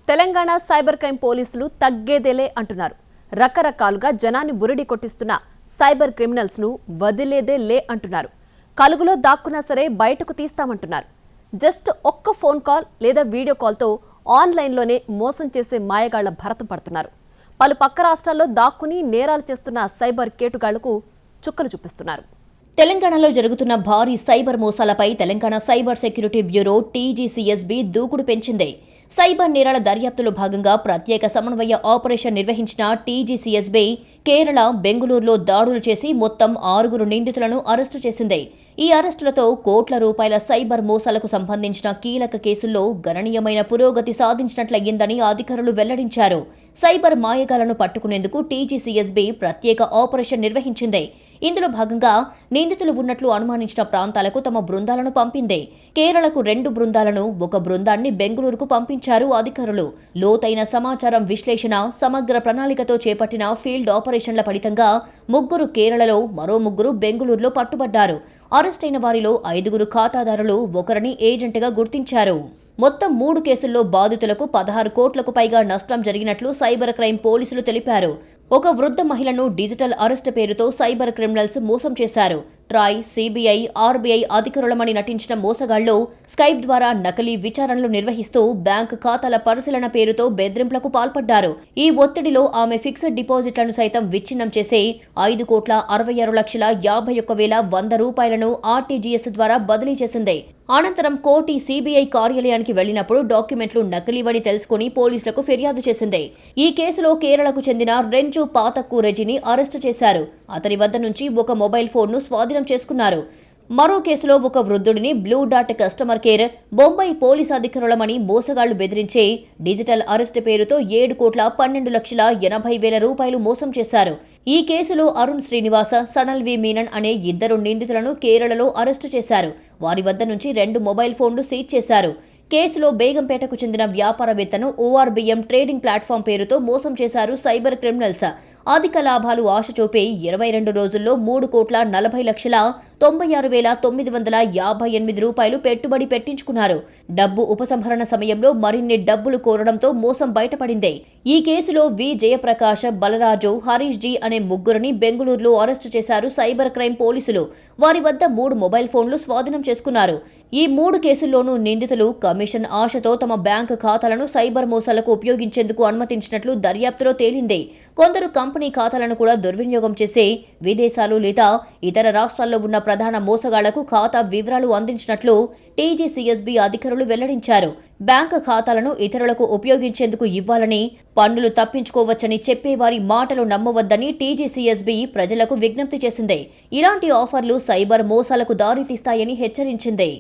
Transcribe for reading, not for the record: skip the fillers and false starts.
Telangana cyber crime పోలీసులు తగ్గేదేలే అంటున్నారు. రకరకాలుగా జనాన్ని బురిడి కొట్టిస్తున్న సైబర్ క్రిమినల్స్ ను వదిలేదే లే అంటున్నారు. కలుగులో దాక్కున్నా సరే బయటకు తీస్తామంటున్నారు. జస్ట్ ఒక్క ఫోన్ కాల్ లేదా వీడియో కాల్తో ఆన్లైన్లోనే మోసం చేసే మాయగాళ్ల భరతం పడుతున్నారు. పలు పక్క రాష్ట్రాల్లో దాక్కుని నేరాలు చేస్తున్న సైబర్ కేటుగాళ్లకు చుక్కలు చూపిస్తున్నారు. తెలంగాణలో జరుగుతున్న భారీ సైబర్ మోసాలపై Telangana cyber security bureau TGCSB దూకుడు పెంచింది. సైబర్ నేరాల దర్యాప్తులో భాగంగా ప్రత్యేక సమన్వయ ఆపరేషన్ నిర్వహించిన టీజీసీఎస్బీ కేరళ, బెంగళూరులో దాడులు చేసి మొత్తం 6 నిందితులను అరెస్టు చేసింది. ఈ అరెస్టులతో కోట్ల రూపాయల సైబర్ మోసాలకు సంబంధించిన కీలక కేసుల్లో గణనీయమైన పురోగతి సాధించినట్లయిందని అధికారులు వెల్లడించారు. సైబర్ మాయగాళ్లను పట్టుకునేందుకు టీజీసీఎస్బీ ప్రత్యేక ఆపరేషన్ నిర్వహించింది. ఇందులో భాగంగా నిందితులు ఉన్నట్లు అనుమానించిన ప్రాంతాలకు తమ బృందాలను పంపింది. కేరళకు 2 బృందాలను, 1 బృందాన్ని బెంగళూరుకు పంపించారు అధికారులు. లోతైన సమాచారం విశ్లేషణ, సమగ్ర ప్రణాళికతో చేపట్టిన ఫీల్డ్ ఆపరేషన్ల ఫలితంగా 3 కేరళలో, మరో 3 బెంగళూరులో పట్టుబడ్డారు. అరెస్టైన వారిలో 5 ఖాతాదారులు, 1 ఏజెంట్గా గుర్తించారు. మొత్తం 3 కేసుల్లో బాధితులకు 16 కోట్లకు పైగా నష్టం జరిగినట్లు సైబర్ క్రైమ్ పోలీసులు తెలిపారు. ఒక వృద్ధ మహిళను డిజిటల్ అరెస్ట్ పేరుతో సైబర్ క్రిమినల్స్ మోసం చేశారు. ట్రాయ్, సిబిఐ, ఆర్బీఐ అధికారులమని నటించిన మోసగాళ్లు స్కైప్ ద్వారా నకిలీ విచారణలు నిర్వహిస్తూ బ్యాంకు ఖాతాల పరిశీలన పేరుతో బెదిరింపులకు పాల్పడ్డారు. ఈ ఒత్తిడిలో ఆమె ఫిక్స్డ్ డిపాజిట్లను సైతం విచ్ఛిన్నం చేసి 5,66,51,100 రూపాయలను ఆర్టీజీఎస్ ద్వారా బదిలీ చేసింది. అనంతరం కోటి సిబిఐ కార్యాలయానికి వెళ్లినప్పుడు డాక్యుమెంట్లు నకిలీవని తెలుసుకుని పోలీసులకు ఫిర్యాదు చేసింది. ఈ కేసులో కేరళకు చెందిన రెంజు పాతక్కు రెజిని అరెస్టు చేశారు. అతని వద్ద నుంచి ఒక మొబైల్ ఫోన్ను స్వాధీనం చేసుకున్నారు. మరో కేసులో ఒక వృద్ధుడిని బ్లూ డాట్ కస్టమర్ కేర్, బొంబాయి పోలీసు అధికారులమని మోసగాళ్లు బెదిరించి డిజిటల్ అరెస్ట్ పేరుతో 7,12,80,000 రూపాయలు మోసం చేశారు. ఈ కేసులో అరుణ్ శ్రీనివాస, సనల్ వి మీనన్ అనే 2 నిందితులను కేరళలో అరెస్టు చేశారు. వారి వద్ద నుంచి 2 మొబైల్ ఫోన్లు సీజ్ చేశారు. కేసులో బేగంపేటకు చెందిన వ్యాపారవేత్తను ORBM ట్రేడింగ్ ప్లాట్ఫామ్ పేరుతో మోసం చేశారు సైబర్ క్రిమినల్స్. అధిక లాభాలు ఆశ చూపి 22 రోజుల్లో 3,40,96,958 రూపాయలు పెట్టుబడి పెట్టించుకున్నారు. డబ్బు ఉపసంహరణ సమయంలో మరిన్ని డబ్బులు కోరడంతో మోసం బయటపడింది. ఈ కేసులో వి జయప్రకాష్, బలరాజు, హరీష్ జీ అనే 3 బెంగళూరులో అరెస్టు చేశారు సైబర్ క్రైమ్ పోలీసులు. వారి వద్ద 3 మొబైల్ ఫోన్లు స్వాధీనం చేసుకున్నారు. ఈ 3 కేసుల్లోనూ నిందితులు కమిషన్ ఆశతో తమ బ్యాంకు ఖాతాలను సైబర్ మోసాలకు ఉపయోగించేందుకు అనుమతించినట్లు దర్యాప్తులో తేలింది. కొందరు కంపెనీ ఖాతాలను కూడా దుర్వినియోగం చేసి విదేశాలు లేదా ఇతర రాష్ట్రాల్లో ఉన్న ప్రధాన మోసగాళ్లకు ఖాతా వివరాలు అందించినట్లు టీజీసీఎస్బీ అధికారులు వెల్లడించారు. బ్యాంకు ఖాతాలను ఇతరులకు ఉపయోగించేందుకు ఇవ్వాలని, పన్నులు తప్పించుకోవచ్చని చెప్పేవారి మాటలు నమ్మవద్దని టీజీసీఎస్బీ ప్రజలకు విజ్ఞప్తి చేసింది. ఇలాంటి ఆఫర్లు సైబర్ మోసాలకు దారితీస్తాయని హెచ్చరించింది.